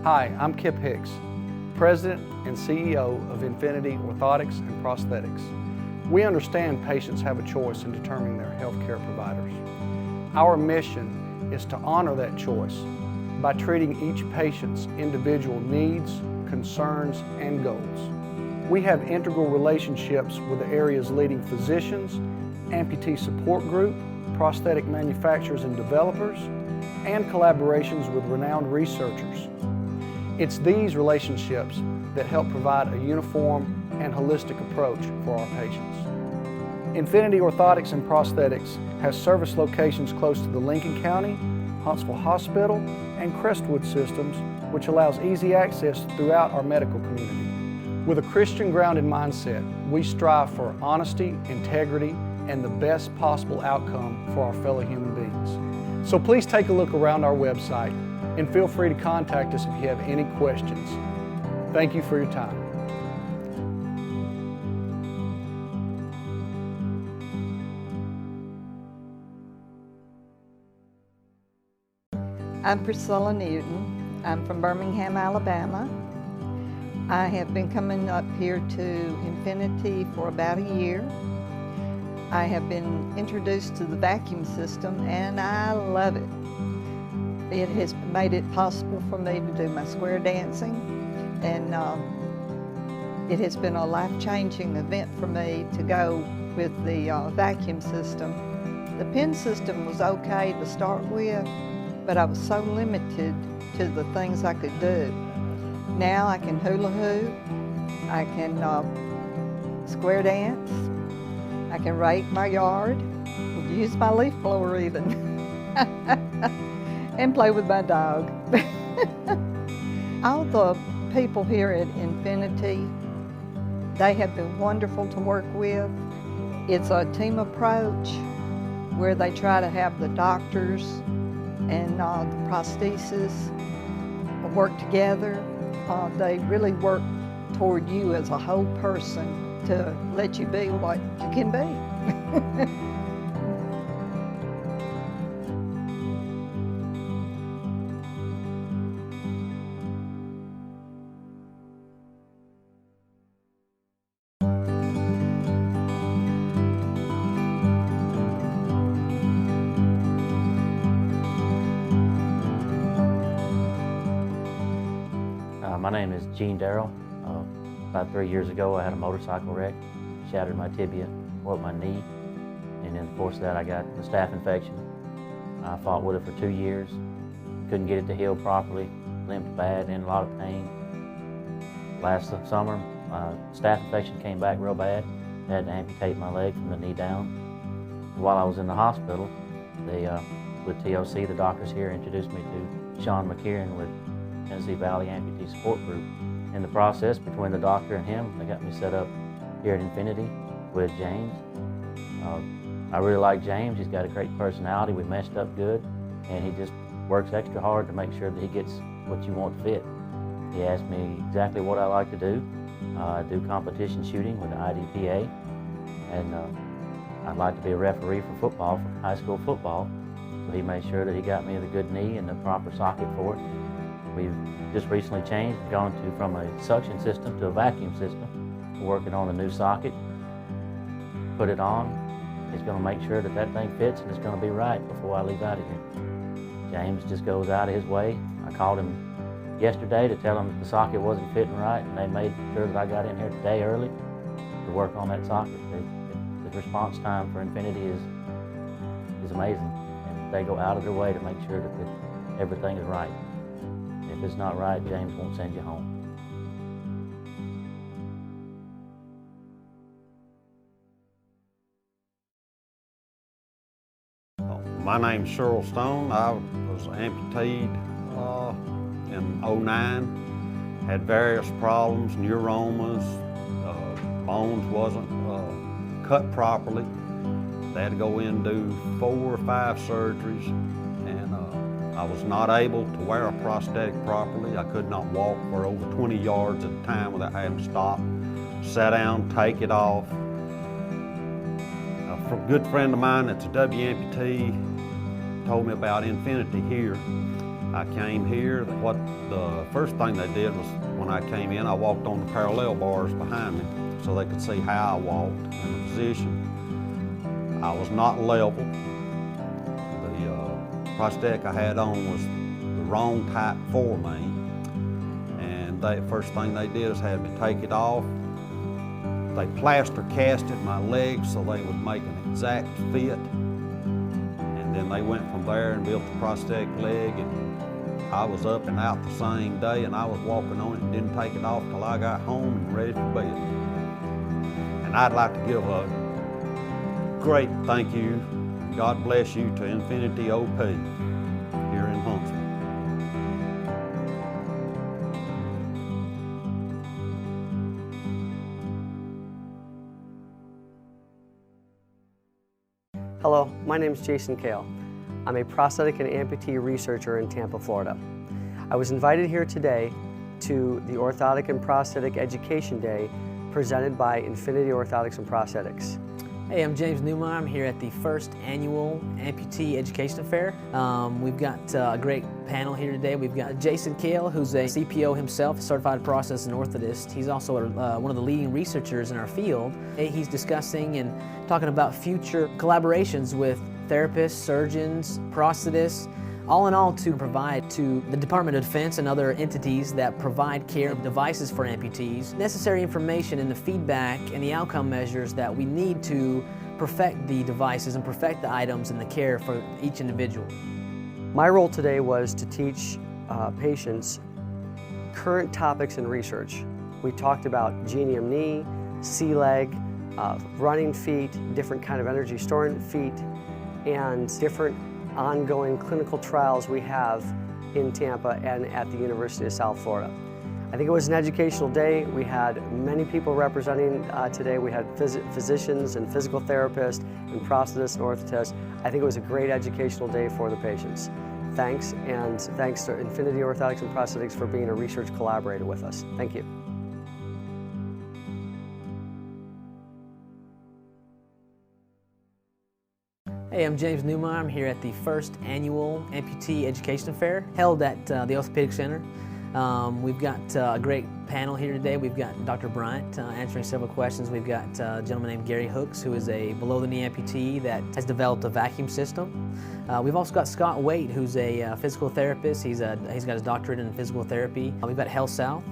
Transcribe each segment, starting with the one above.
Hi, I'm Kip Hicks, President and CEO of Infinity Orthotics and Prosthetics. We understand patients have a choice in determining their healthcare providers. Our mission is to honor that choice by treating each patient's individual needs, concerns, and goals. We have integral relationships with the area's leading physicians, amputee support group, prosthetic manufacturers and developers, and collaborations with renowned researchers. It's these relationships that help provide a uniform and holistic approach for our patients. Infinity Orthotics and Prosthetics has service locations close to the Lincoln County, Huntsville Hospital, and Crestwood systems, which allows easy access throughout our medical community. With a Christian-grounded mindset, we strive for honesty, integrity, and the best possible outcome for our fellow human beings. So please take a look around our website and feel free to contact us if you have any questions. Thank you for your time. I'm Priscilla Newton. I'm from Birmingham, Alabama. I have been coming up here to Infinity for about a year. I have been introduced to the vacuum system and I love it. It has made it possible for me to do my square dancing, and it has been a life-changing event for me to go with the vacuum system. The pen system was okay to start with, but I was so limited to the things I could do. Now I can hula hoop, I can square dance, I can rake my yard, use my leaf blower even, and play with my dog. All the people here at Infinity, they have been wonderful to work with. It's a team approach where they try to have the doctors and the prosthesis work together. They really work toward you as a whole person to let you be what you can be. My name is Gene Darrell. About 3 years ago, I had a motorcycle wreck, shattered my tibia, broke my knee, and in the course of that, I got a staph infection. I fought with it for 2 years, couldn't get it to heal properly, limped bad, in a lot of pain. Last summer, staph infection came back real bad. I had to amputate my leg from the knee down. While I was in the hospital, with TOC, the doctors here introduced me to Sean McKeon with Tennessee Valley Amputee Support Group. In the process, between the doctor and him, they got me set up here at Infinity with James. I really like James. He's got a great personality. We meshed up good, and he just works extra hard to make sure that he gets what you want to fit. He asked me exactly what I like to do. I do competition shooting with the IDPA, and I'd like to be a referee for football, for high school football. So he made sure that he got me the good knee and the proper socket for it. We've just recently changed, gone from a suction system to a vacuum system. We're working on a new socket, put it on. It's going to make sure that that thing fits and it's going to be right before I leave out of here. James just goes out of his way. I called him yesterday to tell him that the socket wasn't fitting right, and they made sure that I got in here today early to work on that socket. The response time for Infinity is amazing, and they go out of their way to make sure that everything is right. If it's not right, James won't send you home. My name's Cheryl Stone. I was amputated in '09. Had various problems, neuromas, bones wasn't cut properly. They had to go in and do 4 or 5 surgeries, and I was not able to wear a prosthetic properly. I could not walk for over 20 yards at a time without having to stop, sit down, take it off. A good friend of mine that's a W amputee told me about Infinity here. I came here. What the first thing they did was when I came in, I walked on the parallel bars behind me so they could see how I walked in the position. I was not level. The prosthetic I had on was the wrong type for me. And the first thing they did is had me take it off. They plaster casted my legs so they would make an exact fit. And then they went from there and built the prosthetic leg, and I was up and out the same day, and I was walking on it and didn't take it off till I got home and ready for bed. And I'd like to give a great thank you, God bless you, to Infinity OP here in Huntsville. Hello, my name is Jason Kale. I'm a prosthetic and amputee researcher in Tampa, Florida. I was invited here today to the Orthotic and Prosthetic Education Day presented by Infinity Orthotics and Prosthetics. Hey, I'm James Newmeyer. I'm here at the first annual Amputee Education Fair. We've got a great panel here today. We've got Jason Kale, who's a CPO himself, a certified prosthetist and orthotist. He's also one of the leading researchers in our field. He's discussing and talking about future collaborations with therapists, surgeons, prosthetists, all in all to provide to the Department of Defense and other entities that provide care of devices for amputees, necessary information and the feedback and the outcome measures that we need to perfect the devices and perfect the items and the care for each individual. My role today was to teach patients current topics in research. We talked about genium knee, C-leg, running feet, different kind of energy storing feet, and different ongoing clinical trials we have in Tampa and at the University of South Florida. I think it was an educational day. We had many people representing today. We had physicians and physical therapists and prosthetists and orthotists. I think it was a great educational day for the patients. Thanks, and thanks to Infinity Orthotics and Prosthetics for being a research collaborator with us. Thank you. Hey, I'm James Newmeyer. I'm here at the first annual Amputee Education Fair held at the Orthopedic Center. We've got a great panel here today. We've got Dr. Bryant answering several questions. We've got a gentleman named Gary Hooks, who is a below-the-knee amputee that has developed a vacuum system. We've also got Scott Waite, who's a physical therapist. He's got his doctorate in physical therapy. We've got Health South.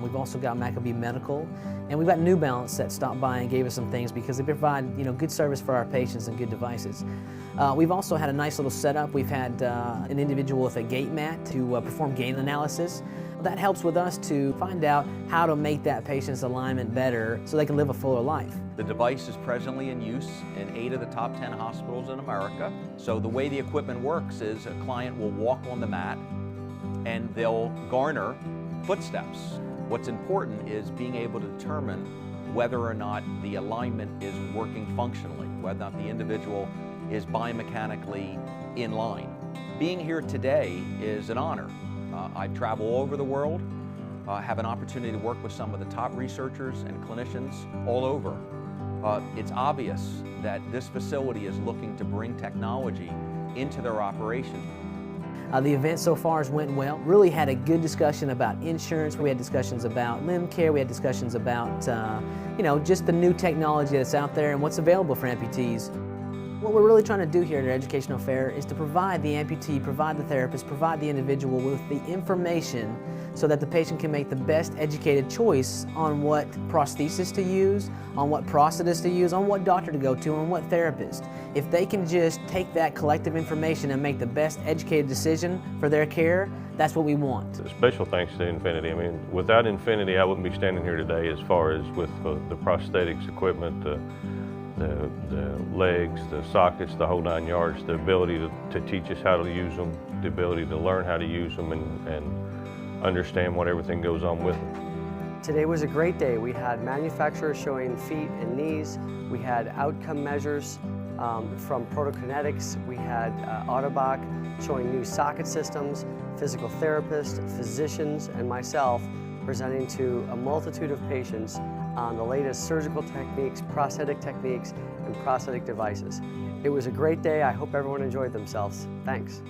We've also got Maccabee Medical. And we've got New Balance that stopped by and gave us some things because they provide good service for our patients and good devices. We've also had a nice little setup. We've had an individual with a gait mat to perform gait analysis. That helps with us to find out how to make that patient's alignment better so they can live a fuller life. The device is presently in use in 8 of the top 10 hospitals in America. So the way the equipment works is a client will walk on the mat and they'll garner footsteps. What's important is being able to determine whether or not the alignment is working functionally, whether or not the individual is biomechanically in line. Being here today is an honor. I travel all over the world, have an opportunity to work with some of the top researchers and clinicians all over. It's obvious that this facility is looking to bring technology into their operation. The event so far has went well. Really had a good discussion about insurance. We had discussions about limb care. We had discussions about, just the new technology that's out there and what's available for amputees. What we're really trying to do here at our educational fair is to provide the amputee, provide the therapist, provide the individual with the information so that the patient can make the best educated choice on what prosthesis to use, on what prosthetist to use, on what doctor to go to, on what therapist. If they can just take that collective information and make the best educated decision for their care, that's what we want. Special thanks to Infinity. I mean, without Infinity, I wouldn't be standing here today as far as with the prosthetics equipment, the legs, the sockets, the whole 9 yards, the ability to teach us how to use them, the ability to learn how to use them and understand what everything goes on with them. Today was a great day. We had manufacturers showing feet and knees. We had outcome measures from Protokinetics. We had Autobach showing new socket systems, physical therapists, physicians, and myself presenting to a multitude of patients on the latest surgical techniques, prosthetic techniques, and prosthetic devices. It was a great day. I hope everyone enjoyed themselves. Thanks.